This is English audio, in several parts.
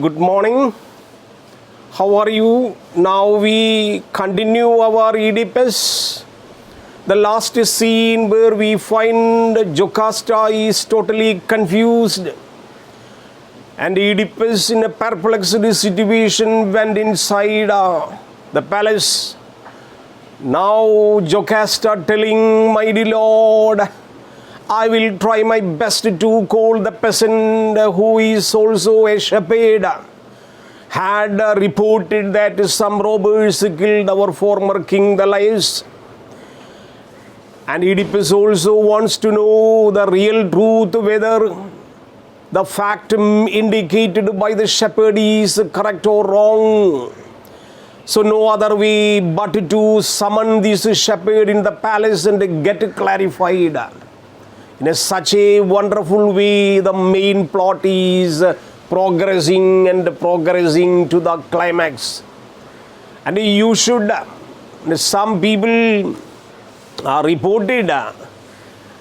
Good morning. How are you? Now we continue our OEDIPUS. The last scene where we find Jocasta is totally confused, and OEDIPUS, in a perplexed situation, went inside the palace. Now Jocasta telling, "My dear Lord, I will try my best to call the peasant who is also a shepherd. Had reported that some robbers killed our former king, the lions." And OEDIPUS also wants to know the real truth, whether the fact indicated by the shepherd is correct or wrong. So no other way but to summon this shepherd in the palace and get clarified. In such a wonderful way, the main plot is progressing to the climax. And you should, some people reported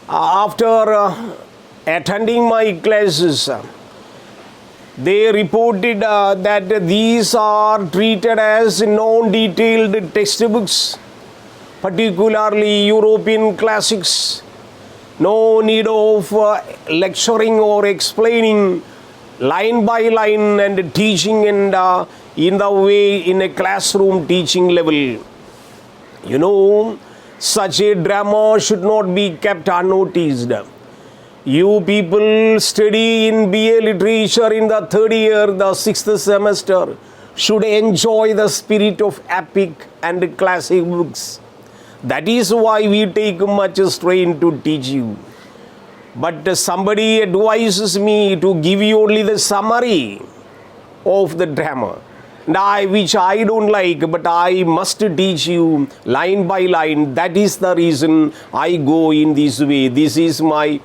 after attending my classes, they reported that these are treated as non-detailed textbooks, particularly European classics. No need of lecturing or explaining line by line and teaching in the way in a classroom teaching level. You know, such a drama should not be kept unnoticed. You people study in BA literature in the third year, the sixth semester, should enjoy the spirit of epic and classic books. That is why we take much strain to teach you. But somebody advises me to give you only the summary of the drama, which I don't like, but I must teach you line by line. That is the reason I go in this way. This is my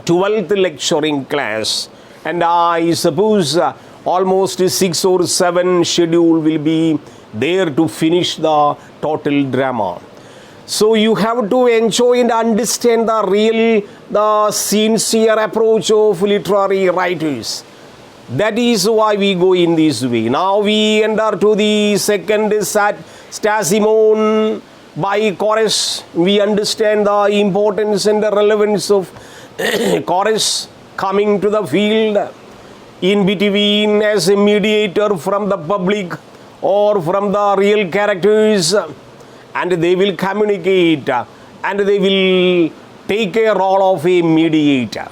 12th lecturing class, and I suppose almost 6 or 7 schedule will be there to finish the total drama. So you have to enjoy and understand the sincere approach of literary writers. That is why we go in this way. Now we enter to the second Stasimon by chorus. We understand the importance and the relevance of chorus coming to the field in between as a mediator from the public or from the real characters, and they will communicate and they will take a role of a mediator.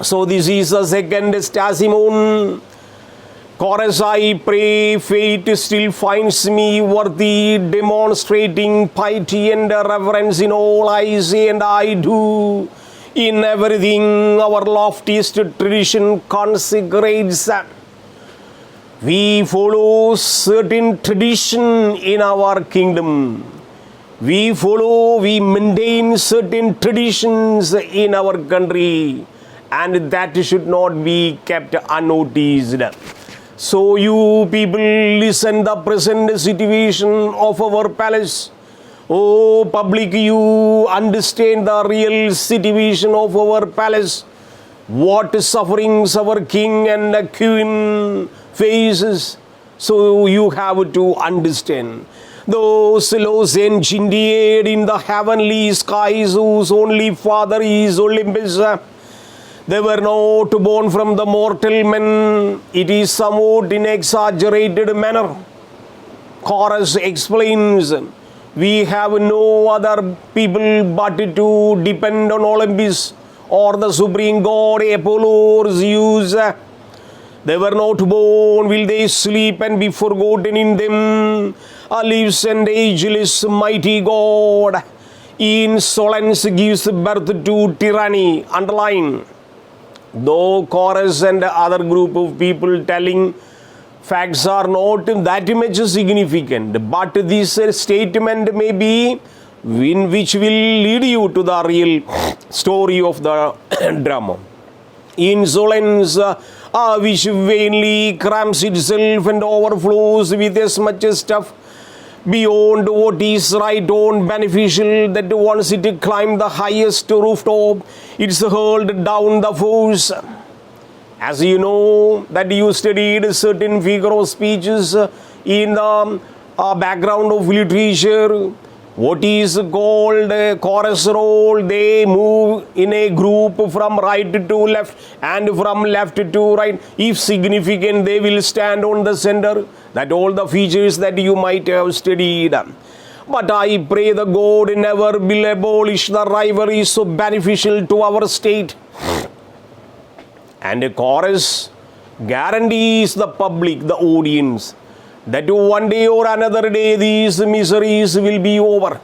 So this is the second Stasimon. Chorus: I pray fate still finds me worthy, demonstrating piety and reverence in all I say and I do. In everything our loftiest tradition consecrates. We follow certain tradition in our kingdom. We maintain certain traditions in our country, and that should not be kept unnoticed. So you people listen the present situation of our palace. Oh public, you understand the real situation of our palace. What sufferings our king and the queen faces. So you have to understand. Those laws engineered in the heavenly skies, whose only father is Olympus, they were not born from the mortal men. It is somewhat in exaggerated manner. Chorus explains, we have no other people but to depend on Olympus or the supreme god Apollo or Zeus. They were not born, will they sleep and be forgotten in them? Lives and ageless mighty God. Insolence gives birth to tyranny. Underline. Though chorus and other group of people telling facts are not that much significant, but this statement may be which will lead you to the real story of the drama. Insolence, which vainly cramps itself and overflows with as much stuff beyond what is right on beneficial, that once it climbed the highest rooftop, it's hurled down the force. As you know that you studied certain figure of speeches in the background of literature, what is called a chorus role, they move in a group from right to left and from left to right. If significant, they will stand on the center. That all the features that you might have studied. But I pray the God never will abolish the rivalry so beneficial to our state. And a chorus guarantees the public, the audience, that one day or another day these miseries will be over.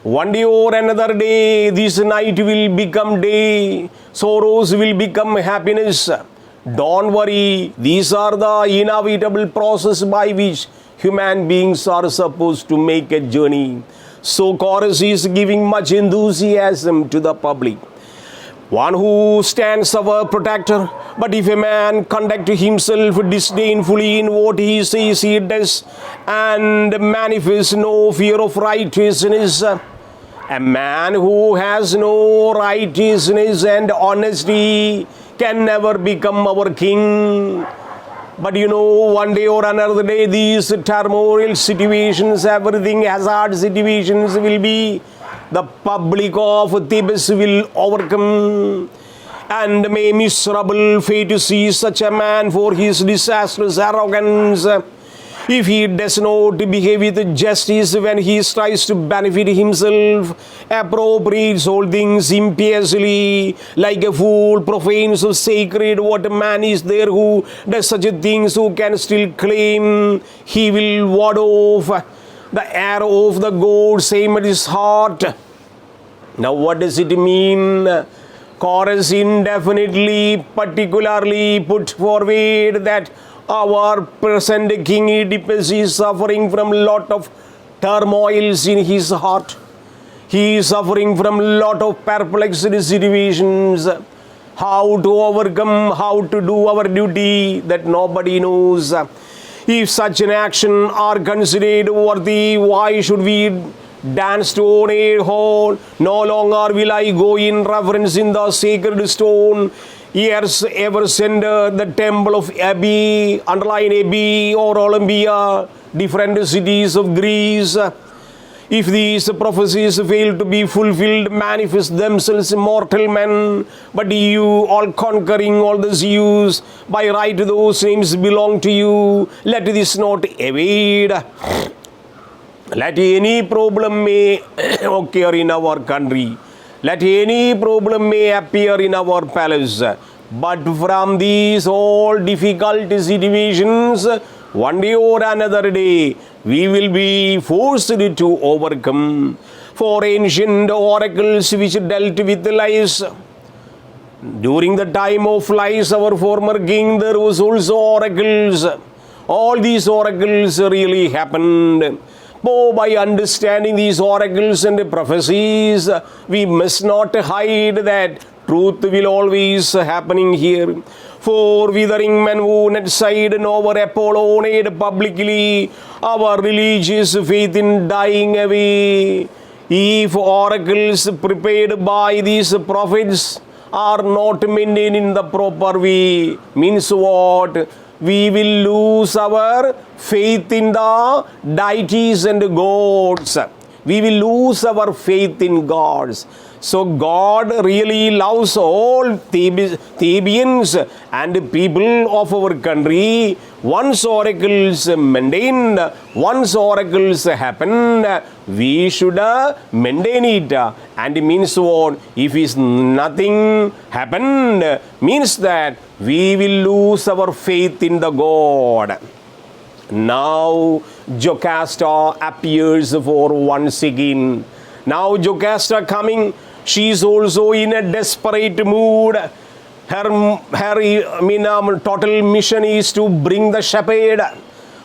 One day or another day this night will become day, sorrows will become happiness. Don't worry, these are the inevitable process by which human beings are supposed to make a journey. So chorus is giving much enthusiasm to the public. One who stands our protector. But if a man conduct himself disdainfully in what he says he does, and manifests no fear of righteousness, a man who has no righteousness and honesty can never become our king. But you know, one day or another day, these turmoil situations, everything hazard situations will be, the public of Thebes will overcome. And may miserable fate seize such a man for his disastrous arrogance. If he does not behave with justice when he tries to benefit himself, appropriates all things impiously, like a fool profanes of sacred, what man is there who does such things, who can still claim he will ward off the arrow of the gods aimed at his heart? Now what does it mean? Chorus indefinitely, particularly put forward that our present King OEDIPUS is suffering from lot of turmoils in his heart. He is suffering from lot of perplexed situations. How to overcome, how to do our duty, that nobody knows. If such an action are considered worthy, why should we dance to a hall? No longer will I go in reverence in the sacred stone. Years ever center the temple of Abbey, underline Abbey or Olympia, different cities of Greece. If these prophecies fail to be fulfilled, manifest themselves mortal men, but you, all conquering all the Zeus, by right those names belong to you. Let this not evade. Let any problem may occur in our country. Let any problem may appear in our palace. But from these all difficult situations, one day or another day, we will be forced to overcome. For ancient oracles which dealt with lies, during the time of lies, our former king, there was also oracles. All these oracles really happened. Oh, by understanding these oracles and prophecies, we must not hide that truth will always happening here. For withering men who net side and over Apollo honored publicly our religious faith in dying away. If oracles prepared by these prophets are not maintained in the proper way, means what? We will lose our faith in the deities and gods. We will lose our faith in gods. So God really loves all Thebians and people of our country. Once oracles maintained, once oracles happened, we should maintain it. And it means what? If is nothing happened, means that we will lose our faith in the God. Now Jocasta appears for once again. Now Jocasta coming, she is also in a desperate mood. Her total mission is to bring the shepherd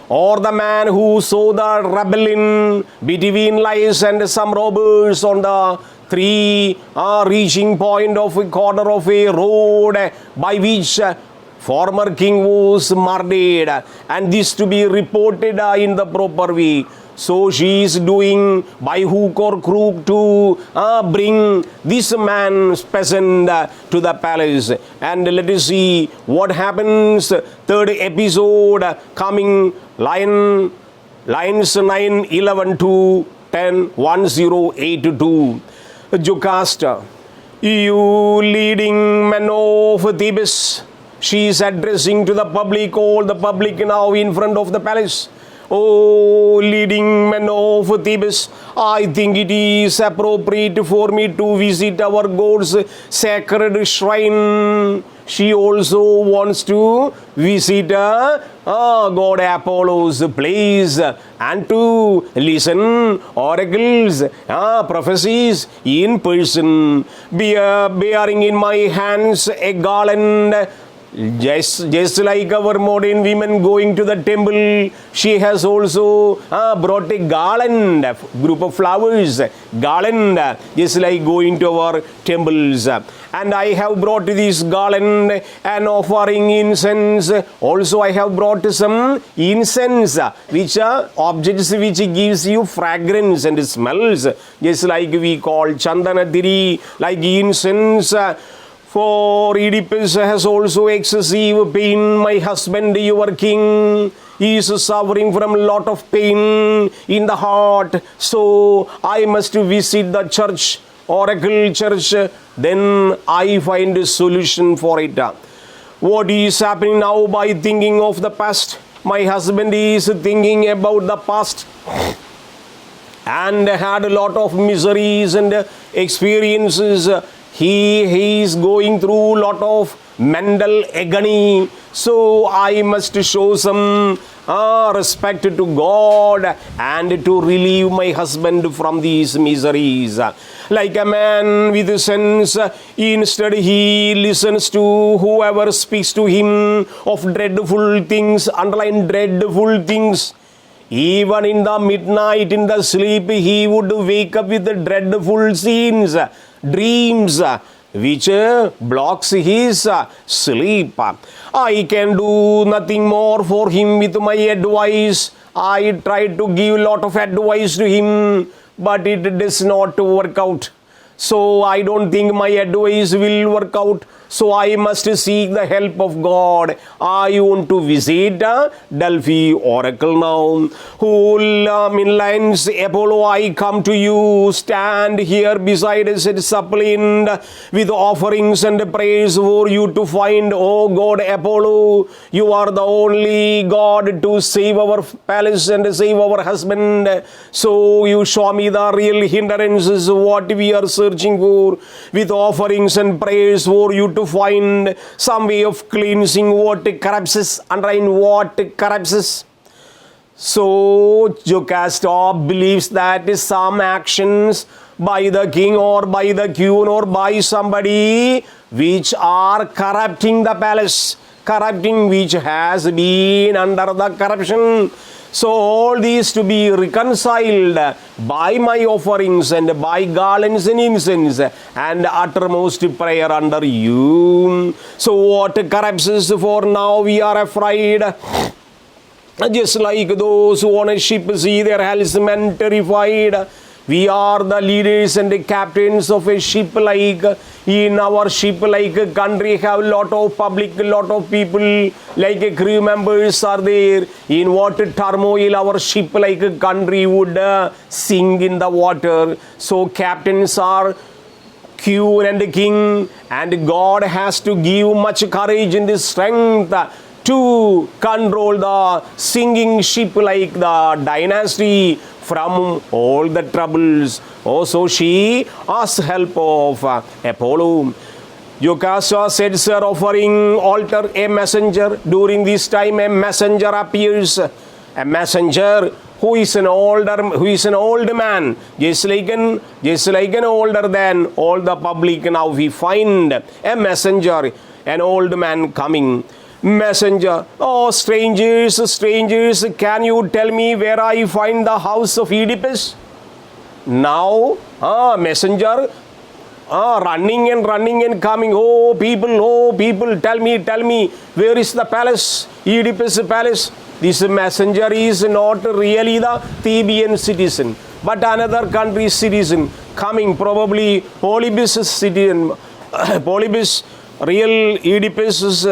or the man who saw the rebellion between lies and some robbers on the three reaching point of a corner of a road by which former king was murdered, and this to be reported in the proper way. So she is doing by hook or crook to bring this man's peasant to the palace. And let us see what happens. Third episode coming, lines 9, 11 to 10, 1082. Jocasta, you leading men of Thebes. She is addressing to the public, all the public now in front of the palace. Oh, leading men of Thebes, I think it is appropriate for me to visit our God's sacred shrine. She also wants to visit God Apollo's place and to listen oracles, prophecies in person. Bearing in my hands a garland, just like our modern women going to the temple, she has also brought a garland, a group of flowers, garland, just like going to our temples. And I have brought this garland and offering incense. Also I have brought some incense, which are objects which gives you fragrance and smells, just like we call chandanatiri, like incense. For Oedipus has also excessive pain. My husband, your king, is suffering from a lot of pain in the heart. So I must visit the church, oracle church. Then I find a solution for it. What is happening now by thinking of the past? My husband is thinking about the past and had a lot of miseries and experiences. He is going through a lot of mental agony. So I must show some respect to God and to relieve my husband from these miseries. Like a man with sense, instead he listens to whoever speaks to him of dreadful things, underline dreadful things. Even in the midnight, in the sleep, he would wake up with the dreadful scenes, dreams, which blocks his sleep. I can do nothing more for him with my advice. I tried to give a lot of advice to him, but it does not work out. So I don't think my advice will work out. So I must seek the help of God. I want to visit Delphi Oracle now. In lines, Apollo, I come to you. Stand here beside us at suppliant with offerings and prayers for you to find. Oh God, Apollo, you are the only God to save our palace and save our husband. So you show me the real hindrances, what we are searching for, with offerings and prayers for you to find some way of cleansing what corrupts, underline what corrupts. So Jocasta believes that some actions by the king or by the queen or by somebody which are corrupting the palace, corrupting which has been under the corruption. So all these to be reconciled by my offerings and by garlands and incense and uttermost prayer under you. So what corrupts us, for now we are afraid. Just like those who on a ship see their helmsmen terrified. We are the leaders and the captains of a ship. Like in our ship, like a country, have a lot of public, a lot of people, like crew members are there. In what turmoil our ship, like a country, would sink in the water. So captains are queen and king, and God has to give much courage and strength to control the sinking ship like the dynasty from all the troubles. Also she asks help of Apollo. Jocasta said, sir, offering altar a messenger. During this time a messenger appears. A messenger who is an old man, just like an older than all the public. Now we find a messenger, an old man coming. Messenger, oh strangers, can you tell me where I find the house of Oedipus? Now messenger running and coming. Oh people, tell me, where is the palace, Oedipus palace? This messenger is not really the Theban citizen, but another country's citizen coming, probably Polybus citizen. Polybus, real Oedipus is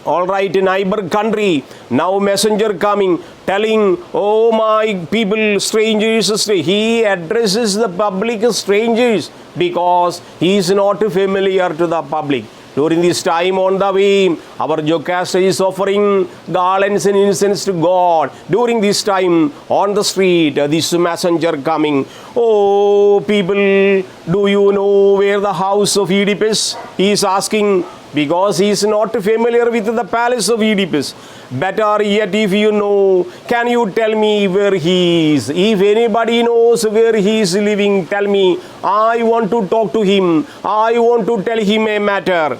all right, neighbor country. Now messenger coming, telling, oh my people, strangers. He addresses the public strangers because he is not familiar to the public. During this time on the way, our Jocasta is offering garlands and incense to God. During this time on the street, this messenger coming, oh people, do you know where the house of Oedipus? He is asking, because he is not familiar with the palace of Oedipus. Better yet, if you know, can you tell me where he is? If anybody knows where he is living, tell me. I want to talk to him. I want to tell him a matter.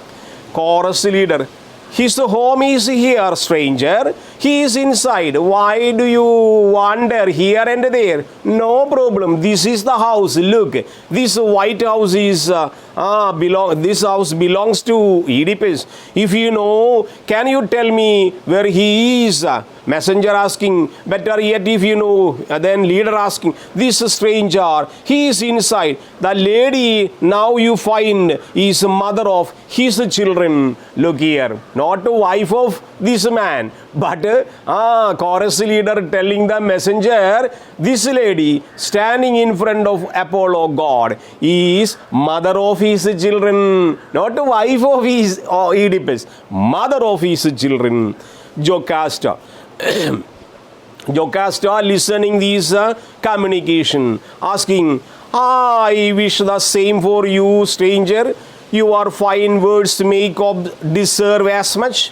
Chorus leader, his home is here, stranger. He is inside. Why do you wander here and there? No problem. This is the house. Look, this white house is this house belongs to Oedipus. If you know, can you tell me where he is? Messenger asking. Better yet, if you know, then leader asking. This stranger, he is inside. The lady now you find is mother of his children. Look here, not a wife of this man, but chorus leader telling the messenger, this lady standing in front of Apollo God is mother of his children, not a wife of his Oedipus, mother of his children. Jocasta. Jocasta listening this communication, asking, I wish the same for you, stranger. Your fine words make of deserve as much,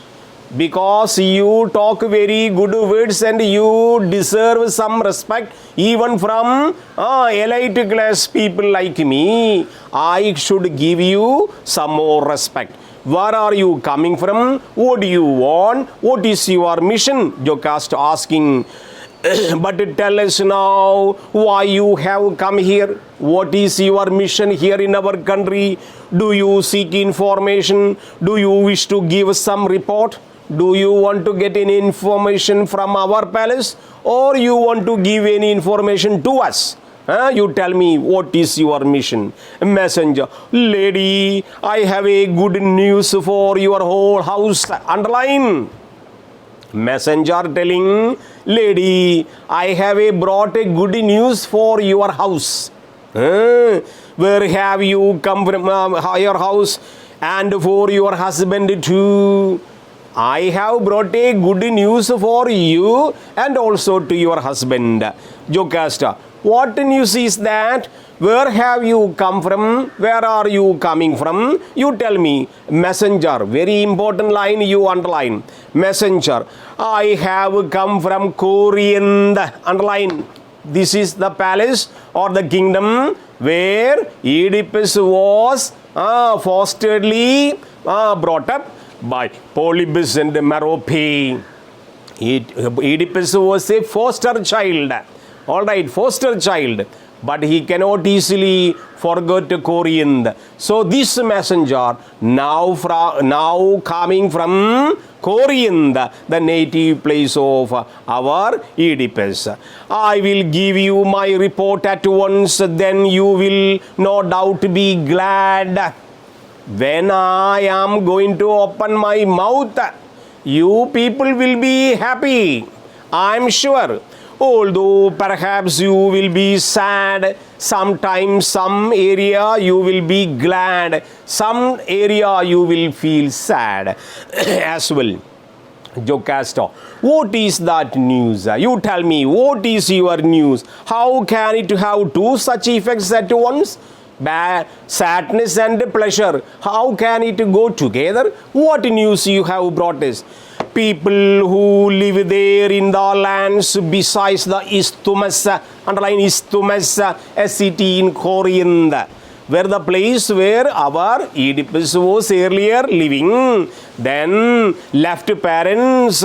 because you talk very good words and you deserve some respect even from elite class people like me. I should give you some more respect. Where are you coming from? What do you want? What is your mission? Jocasta asking. But tell us now why you have come here. What is your mission here in our country? Do you seek information? Do you wish to give some report? Do you want to get any information from our palace, or you want to give any information to us? You tell me, what is your mission? Messenger, lady, I have a good news for your whole house. Underline. Messenger telling, lady, I have brought a good news for your house. Where have you come from? Your house, and for your husband too. I have brought a good news for you and also to your husband. Jocasta, what news is that? Where have you come from? Where are you coming from? You tell me. Messenger, very important line you underline. Messenger, I have come from Corinth. Underline. This is the palace or the kingdom where Oedipus was forcibly brought up by Polybus and Merope. Oedipus was a foster child. All right, foster child. But he cannot easily forget Corinth. So this messenger now coming from Corinth, the native place of our Oedipus. I will give you my report at once, then you will no doubt be glad. When I am going to open my mouth, you people will be happy, I am sure. Although perhaps you will be sad, sometimes some area you will be glad, some area you will feel sad as well. Jocasta, what is that news? You tell me, what is your news? How can it have two such effects at once? Sadness and pleasure, how can it go together? What news you have brought us? People who live there in the lands besides the isthmus, underline isthmus, a city in Corinth. where the place where our Oedipus was earlier living. Then left parents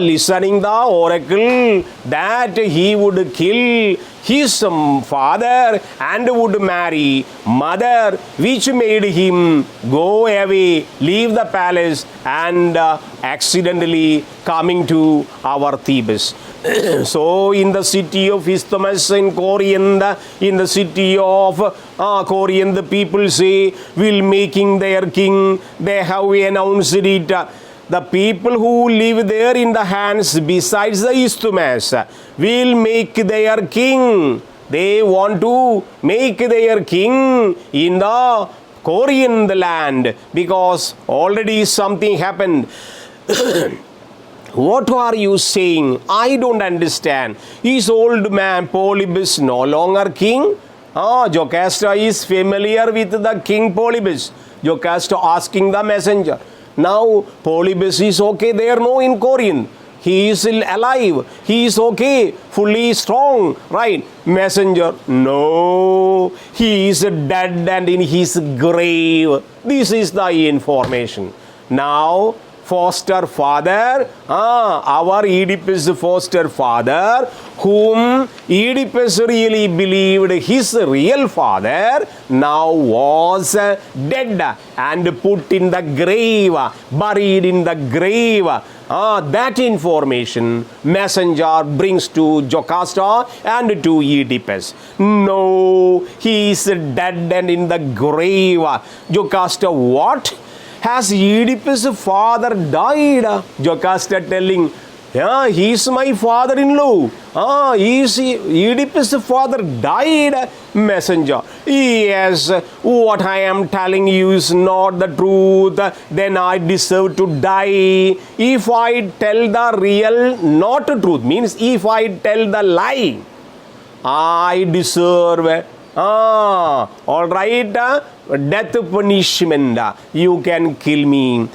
listening the oracle that he would kill his father and would marry mother, which made him go away, leave the palace, and accidentally coming to our Thebes. So in the city of Isthmus in Corinth, in the city of Corinth, people say, will making their king. They have announced it. The people who live there in the hands besides the Isthmus will make their king. They want to make their king in the Corinth land because already something happened. What are you saying? I don't understand. Is old man Polybus no longer king? Jocasta is familiar with the king Polybus. Jocasta asking the messenger. Now Polybus is okay there, no, in Corinth. He is still alive. He is okay, fully strong, right? Messenger, no, he is dead and in his grave. This is the information. Now, foster father, our Oedipus foster father, whom Oedipus really believed his real father, now was dead and put in the grave, buried in the grave. That information messenger brings to Jocasta and to Oedipus. No, he is dead and in the grave. Jocasta, what? Has Oedipus' father died? Jocasta telling, yeah, he is my father-in-law. Is Oedipus' father died? Messenger, yes, what I am telling you is not the truth. Then I deserve to die. If I tell the real, not truth, means if I tell the lie, I deserve all right, death punishment. You can kill me.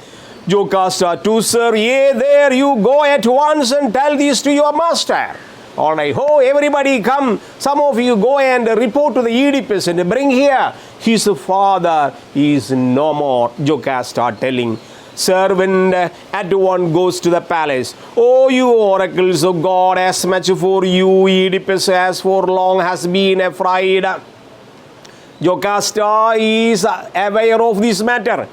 Jocasta, to sir, yea, there you go at once and tell this to your master. All right, oh, everybody come. Some of you go and report to the Oedipus and bring here. His father is no more. Jocasta telling. Servant at once goes to the palace. Oh, you oracles of God, as much for you, Oedipus, as for long has been afraid. Jocasta is aware of this matter.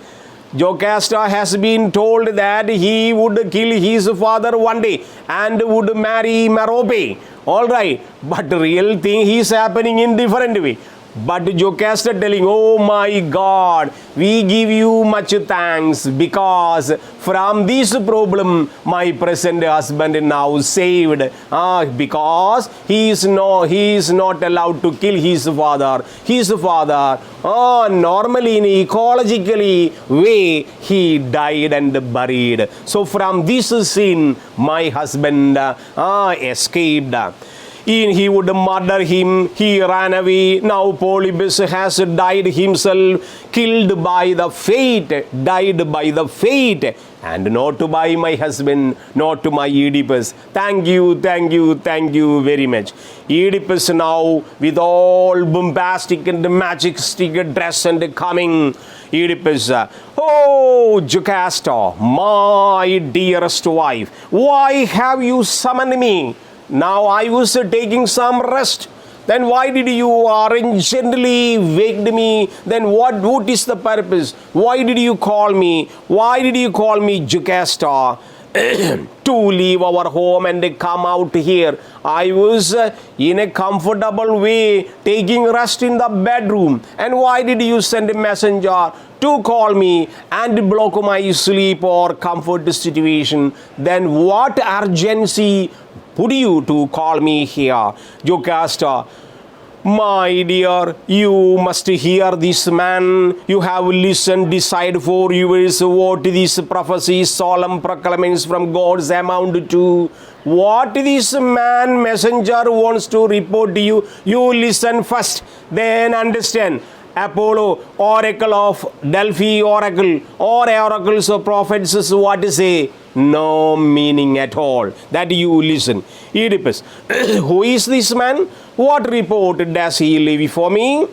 Jocasta has been told that he would kill his father one day and would marry Merope. All right, but the real thing is happening in different way. But Jocasta telling, oh my God, we give you much thanks because from this problem my present husband now saved. Because he is not allowed to kill his father. His father, normally in ecologically way, he died and buried. So from this sin, my husband escaped. He would murder him, he ran away. Now Polybus has died himself, killed by the fate, died by the fate, and not by my husband, not to my Oedipus. Thank you very much. Oedipus now with all bombastic and majestic dress and coming. Oedipus, oh Jocasta, my dearest wife, why have you summoned me? Now I was taking some rest. Then why did you gently wake me? Then what is the purpose? Why did you call me? Why did you call me Jocasta? To leave our home and come out here. I was in a comfortable way taking rest in the bedroom. And why did you send a messenger to call me and block my sleep or comfort situation? Then what urgency put you to call me here? Jocasta, my dear, you must hear this man. You have listened, decide for yours what this prophecy, solemn proclamations from God's amount to. What this man messenger wants to report to you, you listen first, then understand. Apollo, oracle of Delphi oracle, or oracles of prophets, what to say? No meaning at all. That you listen. Oedipus, who is this man? What report does he leave for me?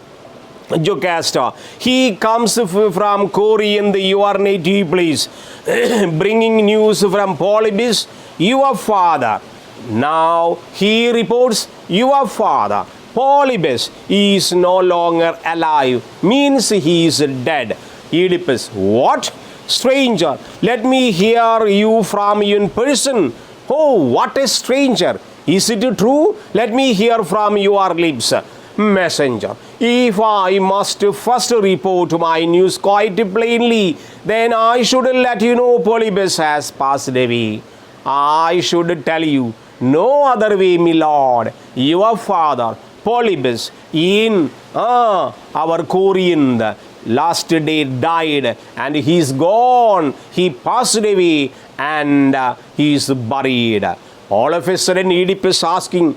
Jocasta. He comes from Corinth, your native place, bringing news from Polybius, your father. Now he reports, your father, Polybius, is no longer alive, means he is dead. Oedipus, what? Stranger, let me hear you from you in person. Oh, what a stranger! Is it true? Let me hear from your lips. Messenger, if I must first report my news quite plainly, then I should let you know Polybius has passed away. I should tell you no other way, my lord. Your father, Polybius, in our Corinth, last day died, and he is gone. He passed away, and he is buried. All of a sudden, Oedipus asking,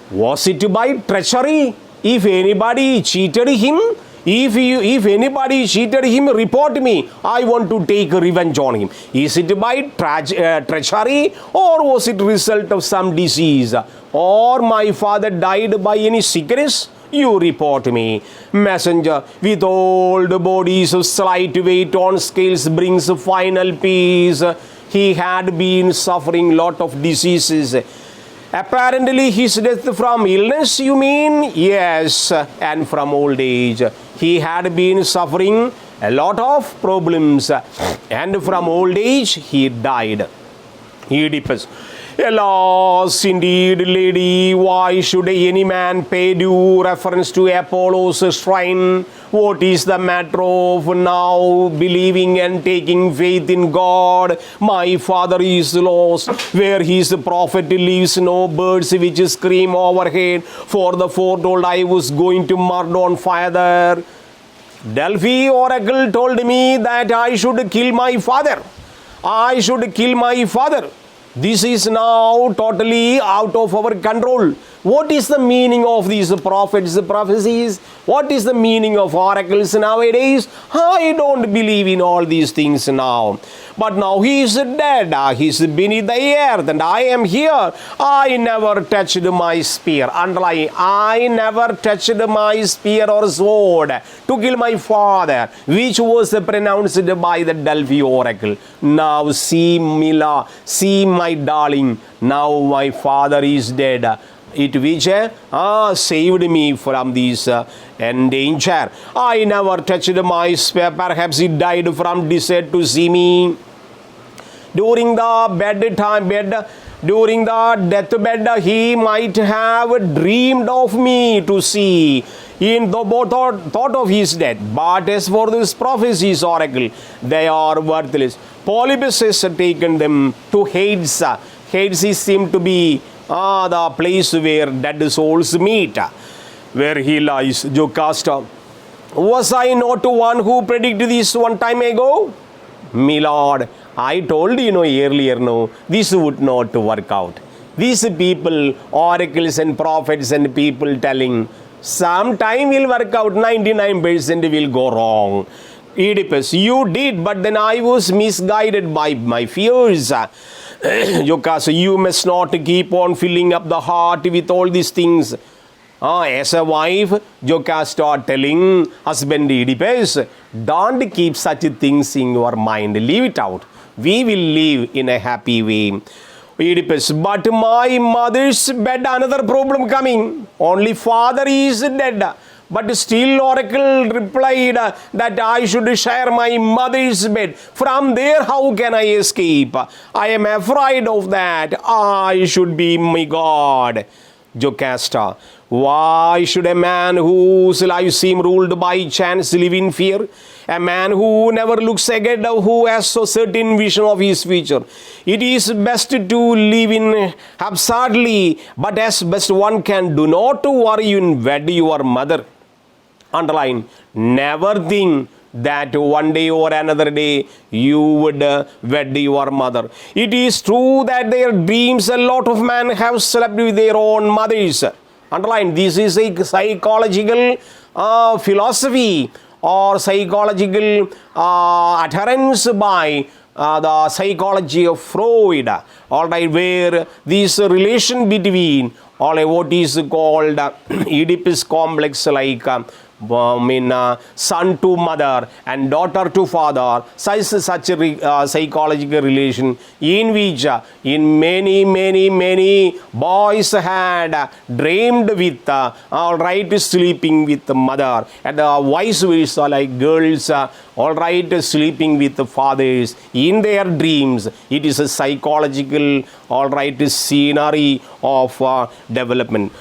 was it by treachery? If anybody cheated him, if anybody cheated him, report me. I want to take revenge on him. Is it by treachery, or was it result of some disease, or my father died by any sickness? You report me. Messenger, with all the bodies of slight weight on scales brings final peace. He had been suffering lot of diseases. Apparently his death from illness, you mean? Yes, and from old age. He had been suffering a lot of problems, and from old age he died. Oedipus, alas, indeed, lady, why should any man pay due reference to Apollo's shrine? What is the matter of now believing and taking faith in God? My father is lost. Where his prophet lives, no birds which scream overhead. For the foretold I was going to murder on fire there. Delphi oracle told me that I should kill my father. I should kill my father. This is now totally out of our control. What is the meaning of these prophets' prophecies? What is the meaning of oracles nowadays? I don't believe in all these things now. But now he is dead. He is beneath the earth, and I am here. I never touched my spear. Underline, I never touched my spear or sword to kill my father, which was pronounced by the Delphi oracle. Now see, Mila, see my darling. Now my father is dead. It which saved me from this danger. I never touched my spear. Perhaps he died from desire to see me. During the deathbed, he might have dreamed of me to see. In the thought of his death. But as for this prophecies oracle, they are worthless. Polybius has taken them to Hades. Hades seemed to be the place where dead souls meet, where he lies. Jocasta, was I not one who predicted this one time ago? My lord, I told you earlier, this would not work out. These people, oracles and prophets and people telling, sometime will work out, 99% will go wrong. Oedipus, you did, but then I was misguided by my fears. Jocasta, you must not keep on filling up the heart with all these things. As a wife, Jocasta telling husband Oedipus, don't keep such things in your mind. Leave it out. We will live in a happy way. Oedipus, but my mother's bed, another problem coming. Only father is dead. But still oracle replied that I should share my mother's bed. From there, how can I escape? I am afraid of that. I should be my God. Jocasta, why should a man whose life seems ruled by chance live in fear? A man who never looks ahead, who has a certain vision of his future. It is best to live in absurdly, but as best one can. Do not worry and wed your mother. Underline, never think that one day or another day you would wed your mother. It is true that their dreams, a lot of men have slept with their own mothers. Underline, this is a psychological philosophy or psychological adherence by the psychology of Freud. Alright, where this relation between what is called Oedipus complex, like son to mother and daughter to father, such a psychological relation in which in many boys had dreamed with all right sleeping with the mother, and vice versa, like girls all right sleeping with the fathers in their dreams. It is a psychological all right scenery of development.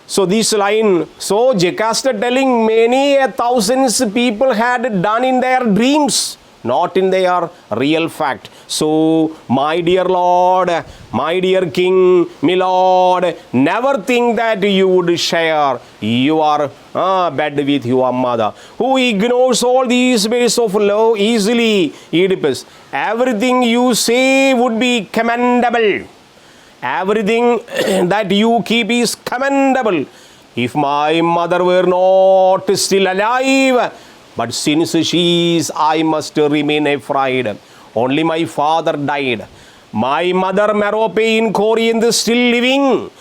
So this line, so Jocasta telling many thousands people had done in their dreams, not in their real fact. So my dear Lord, my dear King, my Lord, never think that you would share your bed with your mother, who ignores all these ways of love easily. Oedipus, everything you say would be commendable. Everything that you keep is commendable. If my mother were not still alive, but since she is, I must remain afraid. Only my father died. My mother Merope in Corinth is still living.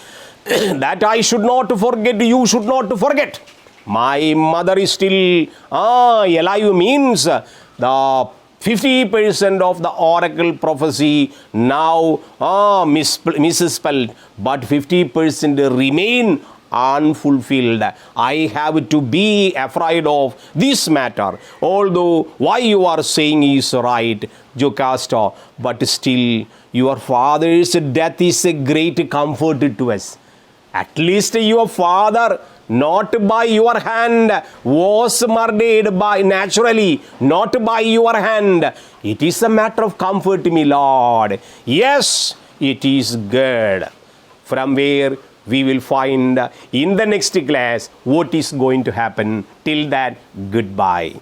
That I should not forget, you should not forget. My mother is still alive means the 50% of the oracle prophecy now misspelled, but 50% remain unfulfilled. I have to be afraid of this matter. Although why you are saying is right, Jocasta, but still your father's death is a great comfort to us. At least your father, not by your hand, was murdered by naturally, not by your hand. It is a matter of comfort, my Lord. Yes, it is good. From where we will find in the next class what is going to happen. Till that, goodbye.